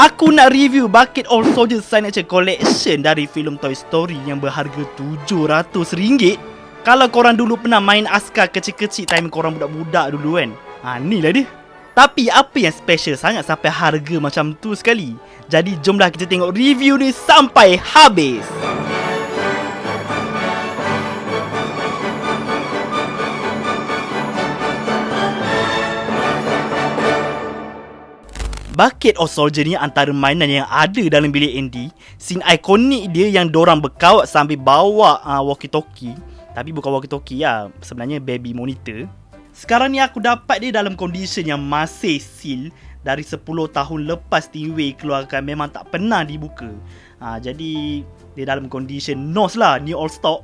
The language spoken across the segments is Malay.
Aku nak review Bucket of Soldiers Signature Collection dari filem Toy Story yang berharga RM700. Kalau korang dulu pernah main askar kecil-kecil time korang budak-budak dulu kan, ni lah dia. Tapi apa yang special sangat sampai harga macam tu sekali? Jadi jomlah kita tengok review ni sampai habis. Bucket of Soldier ni antara mainan yang ada dalam bilik Andy. Scene ikonik dia yang dorang berkawat sambil bawa walkie-talkie. Tapi bukan walkie-talkie lah, sebenarnya baby monitor. Sekarang ni aku dapat dia dalam condition yang masih seal. Dari 10 tahun lepas Stingray keluarkan memang tak pernah dibuka. Jadi dia dalam condition NOS lah, new all stock.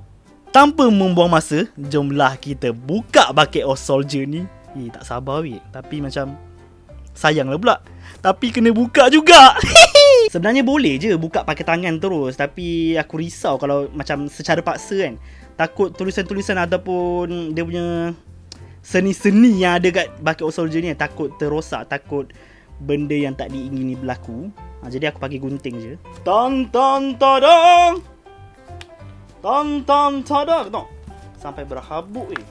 Tanpa membuang masa, jomlah kita buka Bucket of Soldier ni. Tak sabar weh, tapi macam sayang lah pula. Tapi kena buka juga. Sebenarnya boleh je buka pakai tangan terus, tapi aku risau kalau macam secara paksa kan. Takut tulisan-tulisan ataupun dia punya seni-seni yang ada kat Bucket of Soldier ni takut terosak, takut benda yang tak diingini berlaku. Jadi aku pakai gunting je. Tan tan tadang. Tan tan tadang. Tengok. Sampai berhabuk ni.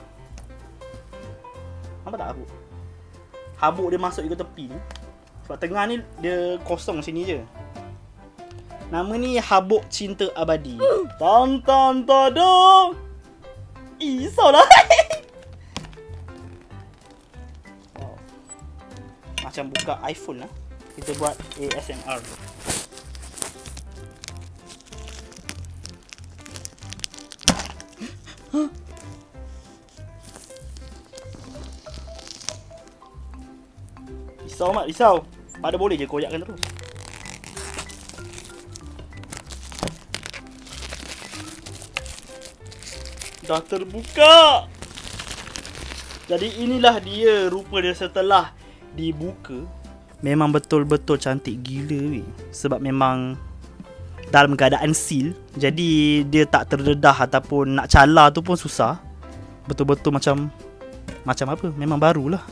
Nampak tak habuk? Habuk dia masuk ke tepi ni. Sebab tengah ni dia kosong sini je. Nama ni Habuk Cinta Abadi. Tan tan tadang. Risau lah. Wow. Macam buka iPhone lah. Kita buat ASMR. Risau mak, risau. Pada boleh je koyakkan terus. Dah terbuka. Jadi inilah dia rupa dia setelah dibuka. Memang betul-betul cantik gila weh. Sebab memang dalam keadaan seal. Jadi dia tak terdedah ataupun nak cala tu pun susah. Betul-betul macam apa? Memang barulah.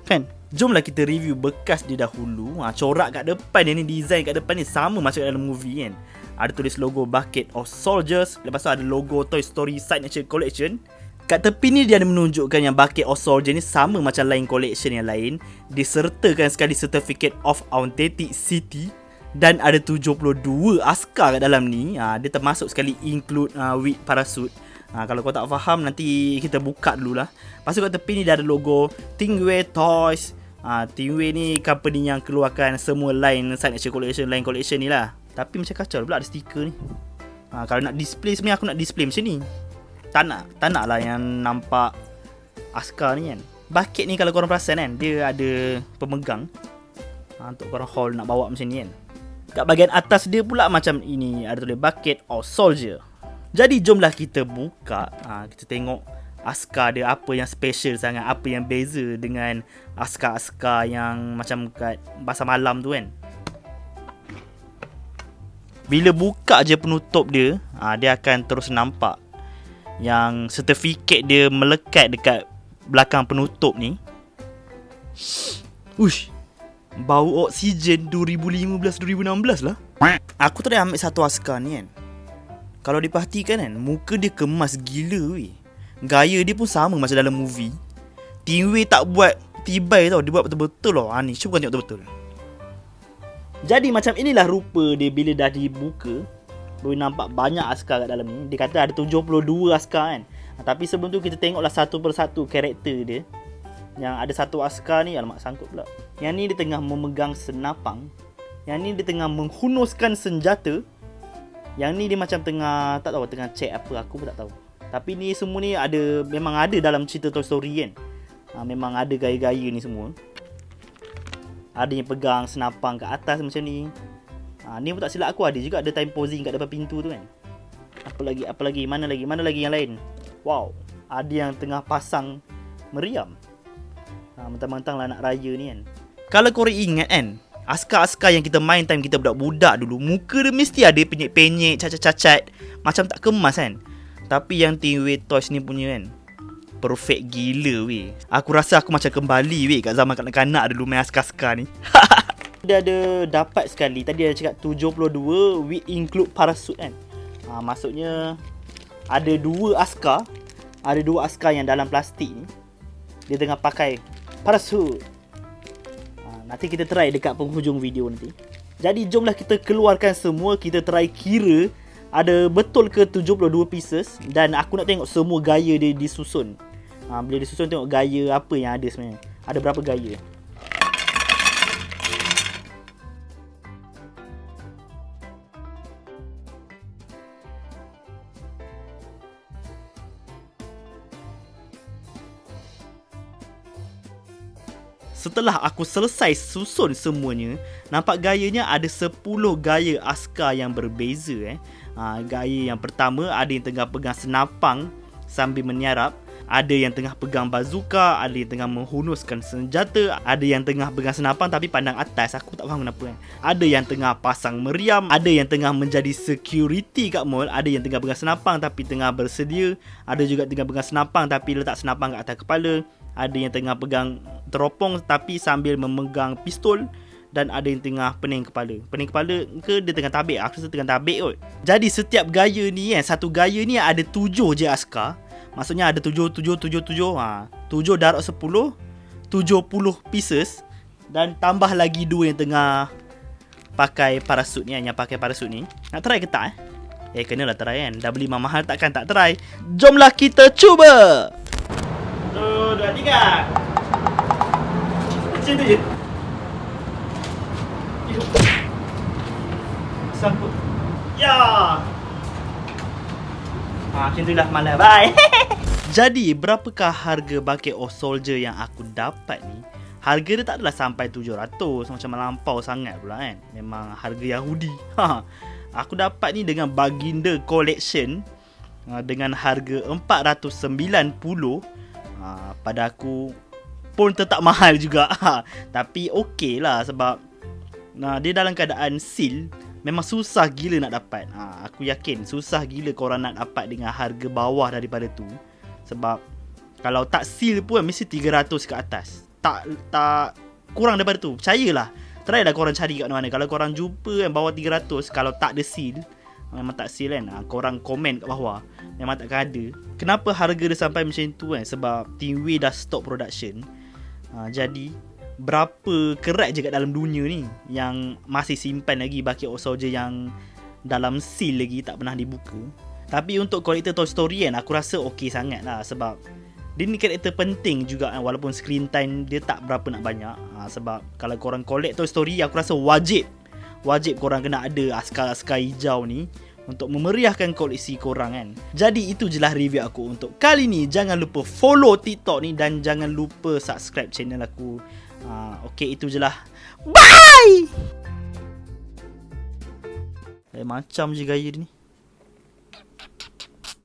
Kan? Jomlah kita review bekas dia dahulu. Corak kat depan ni, design kat depan ni sama macam dalam movie kan. Ada tulis logo Bucket of Soldiers. Lepas tu ada logo Toy Story Signature Collection. Kat tepi ni dia ada menunjukkan yang Bucket of Soldier ni sama macam lain collection yang lain. Disertakan sekali Certificate of Authenticity. Dan ada 72 askar kat dalam ni. Dia termasuk sekali include with parachute. Kalau kau tak faham nanti kita buka dululah. Lepas tu kat tepi ni dia ada logo Stingray Toys. Stingray ni company yang keluarkan semua line signature collection, line collection ni lah. Tapi macam kacau pula ada stiker ni. Kalau nak display sebenarnya aku nak display macam ni. Tak nak lah yang nampak askar ni kan. Bucket ni kalau korang perasan kan, dia ada pemegang. Untuk korang haul nak bawa macam ni kan. Kat bahagian atas dia pula macam ini, ada tulis Bucket of Soldier. Jadi jomlah kita buka. Kita tengok askar dia apa yang special sangat, apa yang beza dengan askar-askar yang macam kat pasar malam tu kan. Bila buka je penutup dia, dia akan terus nampak yang sertifikat dia melekat dekat belakang penutup ni. Ush, bau oksigen 2015-2016 lah. Aku tadi ambil satu askar ni kan. Kalau diperhatikan kan, muka dia kemas gila weh. Gaya dia pun sama macam dalam movie. Stingray tak buat tibai tau, dia buat betul-betul loh. Ni cuba tengok betul-betul. Jadi macam inilah rupa dia bila dah dibuka. Boleh nampak banyak askar kat dalam ni. Dia kata ada 72 askar kan. Tapi sebelum tu kita tengoklah satu persatu karakter dia. Yang ada satu askar ni, alamak sangkut pula. Yang ni dia tengah memegang senapang. Yang ni dia tengah menghunuskan senjata. Yang ni dia macam tengah, tak tahu tengah check apa, aku pun tak tahu. Tapi ni semua ni ada, memang ada dalam cerita Toy Story kan. Memang ada gaya-gaya ni semua. Ada yang pegang senapang kat atas macam ni. Ni pun tak silap aku ada juga, ada time posing kat depan pintu tu kan. Apa lagi, mana lagi yang lain. Wow, ada yang tengah pasang meriam. Mentang-mentang lah nak raya ni kan. Kalau korang ingat kan, askar-askar yang kita main time kita budak-budak dulu, muka dia mesti ada penyek-penyek, cacat-cacat, macam tak kemas kan. Tapi yang Stingray Toys ni punya kan, perfect gila weh. Aku rasa aku macam kembali weh kat zaman kanak-kanak dulu main askar-askar ni. Dia ada dapat sekali. Tadi ada cakap 72 with include parachute kan. Maksudnya ada 2 askar. Ada 2 askar yang dalam plastik ni. Dia tengah pakai parachute. Nanti kita try dekat penghujung video nanti. Jadi jomlah kita keluarkan semua. Kita try kira ada betul ke 72 pieces. Dan aku nak tengok semua gaya dia disusun. Bila disusun tengok gaya apa yang ada sebenarnya. Ada berapa gaya. Setelah aku selesai susun semuanya, nampak gayanya ada 10 gaya askar yang berbeza. Gaya yang pertama ada yang tengah pegang senapang sambil menyarap. Ada yang tengah pegang bazooka, ada yang tengah menghunuskan senjata, ada yang tengah pegang senapang tapi pandang atas. Aku tak faham kenapa kan. Ada yang tengah pasang meriam, ada yang tengah menjadi security kat mall, ada yang tengah pegang senapang tapi tengah bersedia, ada juga tengah pegang senapang tapi letak senapang kat atas kepala, ada yang tengah pegang teropong tapi sambil memegang pistol, dan ada yang tengah pening kepala. Pening kepala ke dia tengah tabik? Aku rasa tengah tabik kot. Jadi setiap gaya ni satu gaya ni ada 7 je askar. Maksudnya ada 7 darab 10, 70 pieces. Dan tambah lagi 2 yang tengah pakai parasut ni, yang pakai parasut ni. Nak try ke tak? Kenalah try kan. Dah beli mahal takkan tak try. Jomlah kita cuba. 1, 2, 3. Macam tu je. Sangkut. Ya. Macam tu lah malah. Bye. Jadi berapakah harga bucket of soldier yang aku dapat ni? Harga dia tak adalah sampai 700 macam melampau sangat pula kan. Memang harga Yahudi. Aku dapat ni dengan Baginda Collection dengan harga 490. Pada aku pun tetap mahal juga. Tapi okey lah sebab dia dalam keadaan seal. Memang susah gila nak dapat. Aku yakin susah gila korang nak dapat dengan harga bawah daripada tu. Sebab kalau tak seal pun mesti 300 ke atas. Tak kurang daripada tu. Percayalah. Try lah korang cari kat mana. Kalau korang jumpa bawah 300, kalau tak ada seal, memang tak seal kan. Korang komen kat bawah. Memang takkan ada. Kenapa harga dia sampai macam tu kan? Sebab Teamway dah stop production. Jadi berapa kerat je kat dalam dunia ni yang masih simpan lagi bucket of soldier yang dalam seal lagi, tak pernah dibuka. Tapi untuk kolektor Toy Story kan, aku rasa okey sangat lah. Sebab dia ni karakter penting juga kan, walaupun screen time dia tak berapa nak banyak. Sebab kalau korang collect Toy Story, aku rasa wajib korang kena ada askar-askar hijau ni untuk memeriahkan koleksi korang kan. Jadi itu je lah review aku untuk kali ni. Jangan lupa follow TikTok ni dan jangan lupa subscribe channel aku. Okay, itu je lah. Bye! Macam je gaya dia ni.